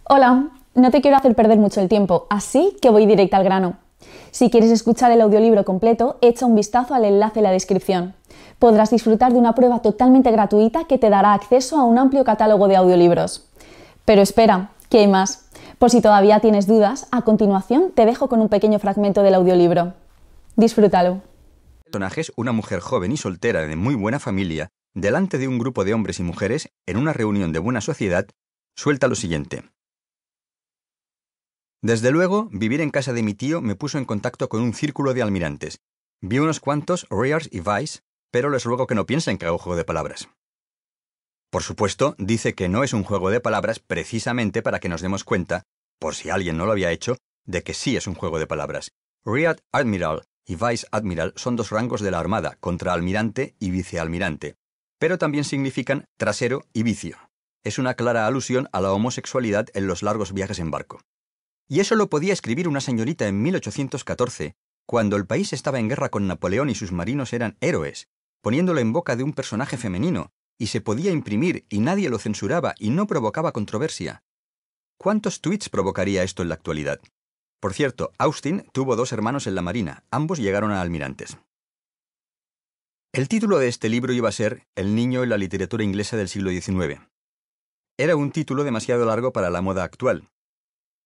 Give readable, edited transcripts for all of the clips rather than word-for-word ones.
Hola, no te quiero hacer perder mucho el tiempo, así que voy directa al grano. Si quieres escuchar el audiolibro completo, echa un vistazo al enlace en la descripción. Podrás disfrutar de una prueba totalmente gratuita que te dará acceso a un amplio catálogo de audiolibros. Pero espera, que hay más. Por si todavía tienes dudas, a continuación te dejo con un pequeño fragmento del audiolibro. Disfrútalo. Personajes, una mujer joven y soltera de muy buena familia, delante de un grupo de hombres y mujeres, en una reunión de buena sociedad, suelta lo siguiente. Desde luego, vivir en casa de mi tío me puso en contacto con un círculo de almirantes. Vi unos cuantos, Rears y Vice, pero les ruego que no piensen que hago juego de palabras. Por supuesto, dice que no es un juego de palabras precisamente para que nos demos cuenta, por si alguien no lo había hecho, de que sí es un juego de palabras. Rear Admiral y Vice Admiral son dos rangos de la Armada, contraalmirante y vicealmirante, pero también significan trasero y vicio. Es una clara alusión a la homosexualidad en los largos viajes en barco. Y eso lo podía escribir una señorita en 1814, cuando el país estaba en guerra con Napoleón y sus marinos eran héroes, poniéndolo en boca de un personaje femenino, y se podía imprimir y nadie lo censuraba y no provocaba controversia. ¿Cuántos tweets provocaría esto en la actualidad? Por cierto, Austin tuvo dos hermanos en la Marina, ambos llegaron a almirantes. El título de este libro iba a ser El niño en la literatura inglesa del siglo XIX. Era un título demasiado largo para la moda actual,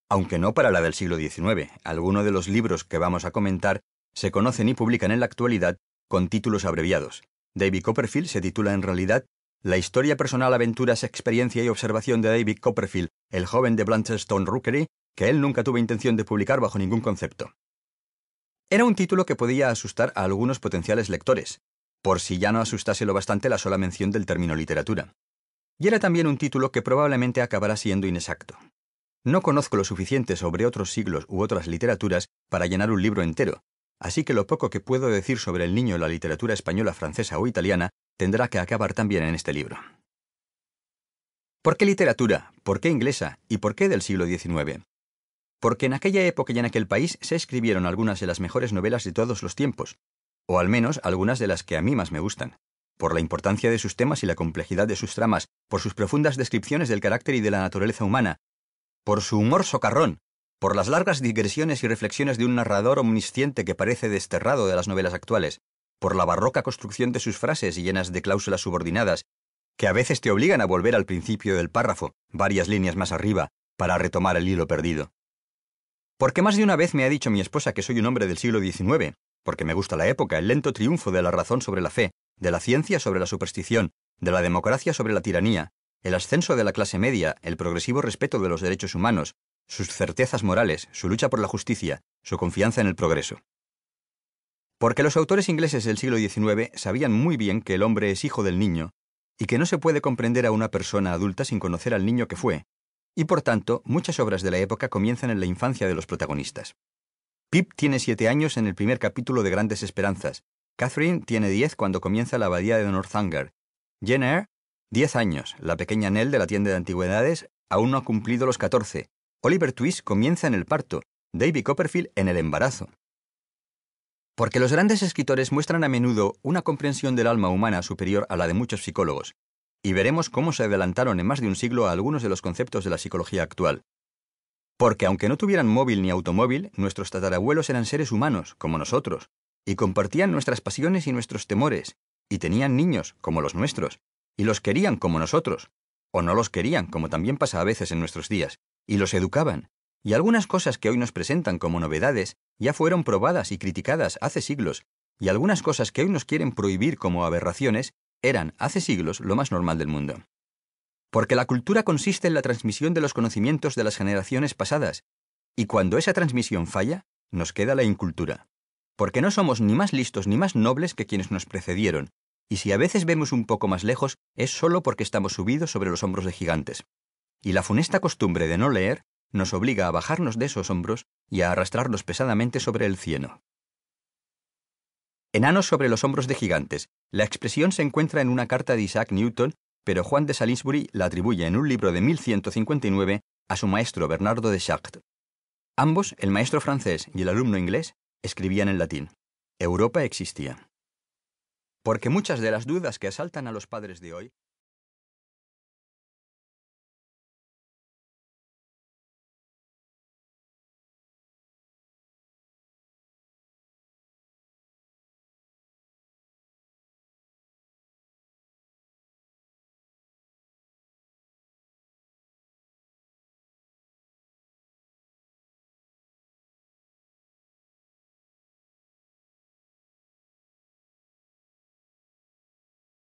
aunque no para la del siglo XIX. Algunos de los libros que vamos a comentar se conocen y publican en la actualidad con títulos abreviados. David Copperfield se titula en realidad La historia personal, aventuras, experiencia y observación de David Copperfield, el joven de Blanchardstown Rookery, que él nunca tuvo intención de publicar bajo ningún concepto. Era un título que podía asustar a algunos potenciales lectores, por si ya no asustase lo bastante la sola mención del término literatura. Y era también un título que probablemente acabará siendo inexacto. No conozco lo suficiente sobre otros siglos u otras literaturas para llenar un libro entero, así que lo poco que puedo decir sobre el niño en la literatura española, francesa o italiana tendrá que acabar también en este libro. ¿Por qué literatura? ¿Por qué inglesa? ¿Y por qué del siglo XIX? Porque en aquella época y en aquel país se escribieron algunas de las mejores novelas de todos los tiempos, o al menos algunas de las que a mí más me gustan, por la importancia de sus temas y la complejidad de sus tramas, por sus profundas descripciones del carácter y de la naturaleza humana, por su humor socarrón, por las largas digresiones y reflexiones de un narrador omnisciente que parece desterrado de las novelas actuales, por la barroca construcción de sus frases llenas de cláusulas subordinadas, que a veces te obligan a volver al principio del párrafo, varias líneas más arriba, para retomar el hilo perdido. Porque más de una vez me ha dicho mi esposa que soy un hombre del siglo XIX, porque me gusta la época, el lento triunfo de la razón sobre la fe, de la ciencia sobre la superstición, de la democracia sobre la tiranía, el ascenso de la clase media, el progresivo respeto de los derechos humanos, sus certezas morales, su lucha por la justicia, su confianza en el progreso. Porque los autores ingleses del siglo XIX sabían muy bien que el hombre es hijo del niño y que no se puede comprender a una persona adulta sin conocer al niño que fue, y por tanto muchas obras de la época comienzan en la infancia de los protagonistas. Pip tiene 7 años en el primer capítulo de Grandes Esperanzas, Catherine tiene 10 cuando comienza la abadía de Northanger, Jane Eyre 10 años, la pequeña Nell de la tienda de antigüedades aún no ha cumplido los 14. Oliver Twist comienza en el parto, David Copperfield en el embarazo. Porque los grandes escritores muestran a menudo una comprensión del alma humana superior a la de muchos psicólogos, y veremos cómo se adelantaron en más de un siglo a algunos de los conceptos de la psicología actual. Porque aunque no tuvieran móvil ni automóvil, nuestros tatarabuelos eran seres humanos, como nosotros, y compartían nuestras pasiones y nuestros temores, y tenían niños, como los nuestros, y los querían como nosotros, o no los querían, como también pasa a veces en nuestros días, y los educaban, y algunas cosas que hoy nos presentan como novedades ya fueron probadas y criticadas hace siglos, y algunas cosas que hoy nos quieren prohibir como aberraciones eran, hace siglos, lo más normal del mundo. Porque la cultura consiste en la transmisión de los conocimientos de las generaciones pasadas, y cuando esa transmisión falla, nos queda la incultura. Porque no somos ni más listos ni más nobles que quienes nos precedieron, y si a veces vemos un poco más lejos, es solo porque estamos subidos sobre los hombros de gigantes. Y la funesta costumbre de no leer nos obliga a bajarnos de esos hombros y a arrastrarnos pesadamente sobre el cieno. Enanos sobre los hombros de gigantes. La expresión se encuentra en una carta de Isaac Newton, pero Juan de Salisbury la atribuye en un libro de 1159 a su maestro Bernardo de Chartres. Ambos, el maestro francés y el alumno inglés, escribían en latín. Europa existía. Porque muchas de las dudas que asaltan a los padres de hoy